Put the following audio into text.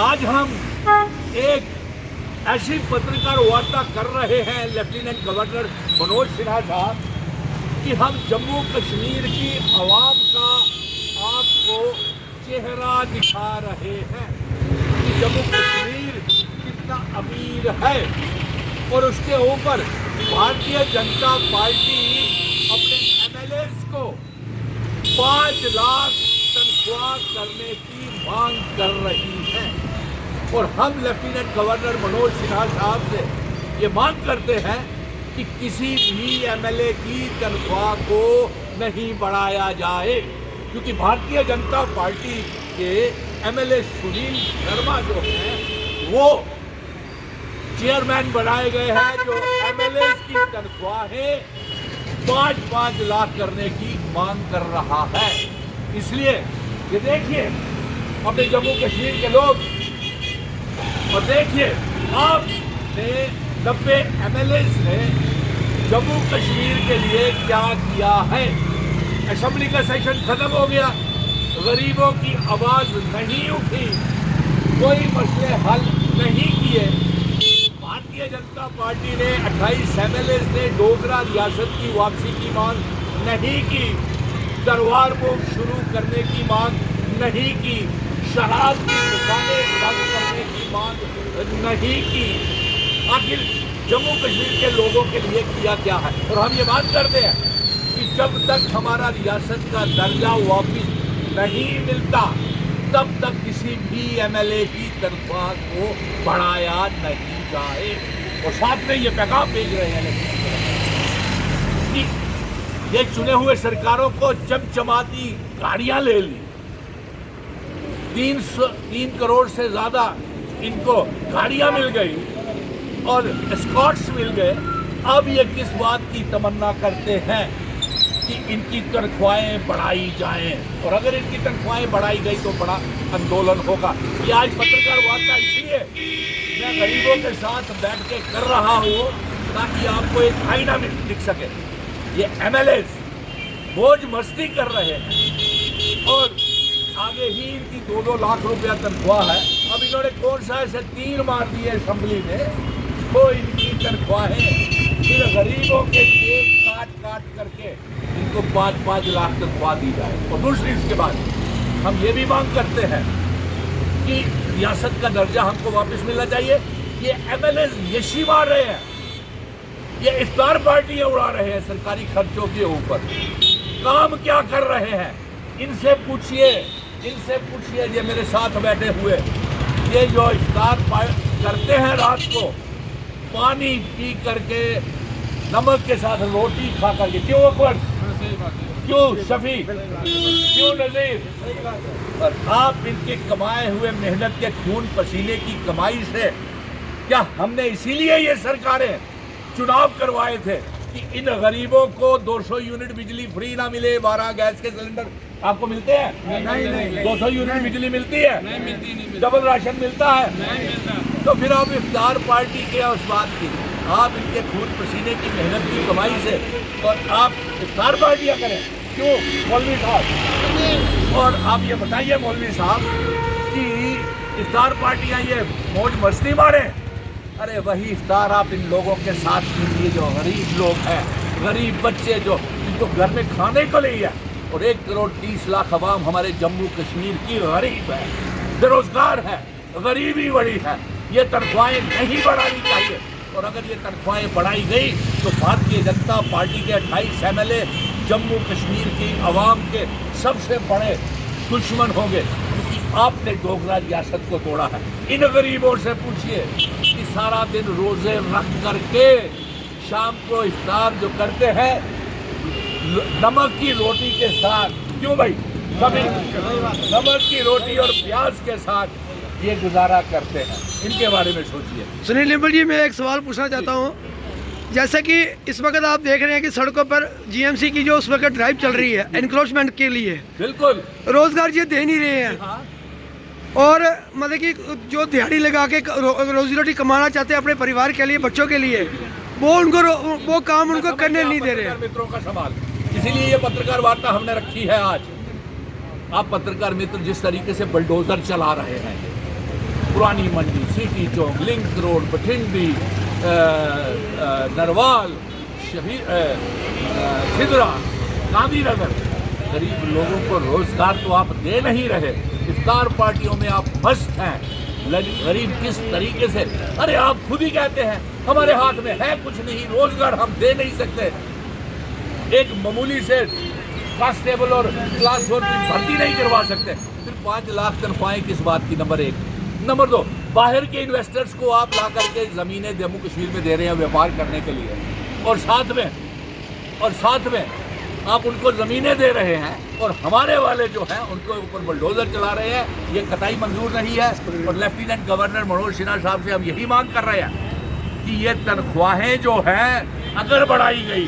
आज हम एक ऐसी पत्रकार वार्ता कर रहे हैं लेफ्टिनेंट गवर्नर मनोज सिन्हा साहब कि हम जम्मू कश्मीर की आवाम का आपको चेहरा दिखा रहे हैं कि जम्मू कश्मीर कितना अमीर है और उसके ऊपर भारतीय जनता पार्टी अपने एमएलएस को 5 लाख तनख्वाह करने की मांग कर रही है। और हम लेफ्टिनेंट गवर्नर मनोज सिन्हा साहब से ये मांग करते हैं कि किसी भी एमएलए की तनख्वाह को नहीं बढ़ाया जाए, क्योंकि भारतीय जनता पार्टी के एमएलए सुनील शर्मा जो हैं वो चेयरमैन बनाए गए हैं, जो एमएलए की तनख्वाहें 5-5 लाख करने की मांग कर रहा है। इसलिए ये देखिए अपने जम्मू कश्मीर के लोग, और देखिए आपने 90 एमएलए ने जम्मू कश्मीर के लिए क्या किया है। असेंबली का सेशन खत्म हो गया, गरीबों की आवाज नहीं उठी, कोई मसले हल नहीं किए। भारतीय जनता पार्टी ने 28 एमएलए ने डोगरा रियासत की वापसी की मांग नहीं की, दरबार मुख शुरू करने की मांग नहीं की, शराब की दुकानें बंद करने की मांग नहीं की। आखिर जम्मू कश्मीर के लोगों के लिए किया क्या है। और हम ये बात करते हैं कि जब तक हमारा रियासत का दर्जा वापिस नहीं मिलता तब तक किसी भी एमएलए की तनख्वाह को बढ़ाया नहीं जाए। और साथ में ये पैगाम भेज रहे हैं कि ये चुने हुए सरकारों को चमचमाती गाड़ियां ले ली, 3 करोड़ से ज्यादा इनको गाड़ियां मिल गई और एस्कॉर्ट्स मिल गए। अब ये किस बात की तमन्ना करते हैं कि इनकी तनख्वाहें बढ़ाई जाएं, और अगर इनकी तनख्वाहें बढ़ाई गई तो बड़ा आंदोलन होगा। ये आज पत्रकार वार्ता इसलिए मैं गरीबों के साथ बैठ के कर रहा हूँ ताकि आपको एक आईना में दिख सके। ये एमएलए मौज मस्ती कर रहे हैं और आगे ही इनकी 2-2 लाख रुपया तनख्वाह है। अब इन्होंने कौन सा ऐसे तीर मार दिए असेंबली में, तो इनकी तनख्वाहें फिर गरीबों के केक काट करके इनको 5-5 लाख तनख्वाह दी जाए। और दूसरी इसके बाद हम ये भी मांग करते हैं कि रियासत का दर्जा हमको वापस मिलना चाहिए। ये एमएलए यशी मार रहे हैं, ये इफ्तार पार्टियां उड़ा रहे हैं सरकारी खर्चों के ऊपर। काम क्या कर रहे हैं इनसे पूछिए, ये मेरे साथ बैठे हुए, ये जो इफ्तार करते हैं रात को पानी पी करके, नमक के साथ रोटी खा करके, क्यों अकबर, क्यों शफी, क्यों नजीर, और आप इनके कमाए हुए मेहनत के खून पसीने की कमाई से, क्या हमने इसीलिए ये सरकारें चुनाव करवाए थे कि इन गरीबों को 200 यूनिट बिजली फ्री ना मिले, 12 गैस के सिलेंडर आपको मिलते हैं? नहीं। 200 यूनिट बिजली मिलती है? नहीं मिलती। डबल राशन मिलता है? नहीं मिलता। तो फिर आप इफ्तार पार्टी के उस बात की, आप इनके खून पसीने की मेहनत की कमाई से और आप इफ्तार पार्टियां करें, क्यों मौलवी साहब? और आप ये बताइए मौलवी साहब कि इफ्तार पार्टियां ये मौज मस्ती मारे, अरे वही इफ्तार आप इन लोगों के साथ कीजिए जो गरीब लोग हैं, गरीब बच्चे जो इनको घर में खाने को नहीं है। और 1 करोड़ 30 लाख अवाम हमारे जम्मू कश्मीर की गरीब है, बेरोजगार है, गरीबी बड़ी है। ये तनख्वाहें नहीं बढ़ानी चाहिए, और अगर ये तनख्वाहें बढ़ाई गई तो भारतीय जनता पार्टी के 28 एमएलए जम्मू कश्मीर की आवाम के सबसे बड़े दुश्मन होंगे, क्योंकि आपने डोगरा रियासत को तोड़ा है। इन गरीबों से पूछिए कि सारा दिन रोजे रख करके शाम को इफ्तार जो करते हैं नमक की रोटी के साथ, क्यों भाई, कभी नमक की रोटी और प्याज के साथ ये गुजारा करते हैं, इनके बारे में सोचिए। सुनील निंबल जी, मैं एक सवाल पूछना चाहता हूँ। जैसे कि इस वक्त आप देख रहे हैं कि सड़कों पर जीएमसी की जो उस वक्त ड्राइव चल रही है एनक्रोचमेंट के लिए, बिल्कुल रोजगार ये दे नहीं रहे हैं। हाँ। और मतलब कि जो दिहाड़ी लगा के रोजी रोटी कमाना चाहते हैं अपने परिवार के लिए, बच्चों के लिए, वो काम उनको करने नहीं दे रहे। मित्रों का सवाल, इसीलिए ये पत्रकार वार्ता हमने रखी है आज। आप पत्रकार मित्र जिस तरीके से बुलडोजर चला रहे हैं पुरानी मंडी, सिटी चौक, लिंक रोड, बठिंडी, नरवाल, सिदरा, गांधीनगर, गरीब लोगों को रोजगार तो आप दे नहीं रहे। इफ्तार पार्टियों में आप मस्त हैं। गरीब किस तरीके से, अरे आप खुद ही कहते हैं हमारे हाथ में है कुछ नहीं, रोजगार हम दे नहीं सकते। एक मामूली से कांस्टेबल और क्लास 4 की भर्ती नहीं करवा सकते, फिर 5 लाख तनख्वाहें किस बात की? नंबर 1। नंबर 2, बाहर के इन्वेस्टर्स को आप ला करके ज़मीनें जम्मू कश्मीर में दे रहे हैं व्यापार करने के लिए, और साथ में आप उनको ज़मीनें दे रहे हैं, और हमारे वाले जो हैं उनको ऊपर बुलडोज़र चला रहे हैं। ये कतई मंजूर नहीं है। और लेफ्टिनेंट गवर्नर मनोज सिन्हा साहब से हम यही मांग कर रहे हैं कि ये तनख्वाहें जो हैं अगर बढ़ाई गई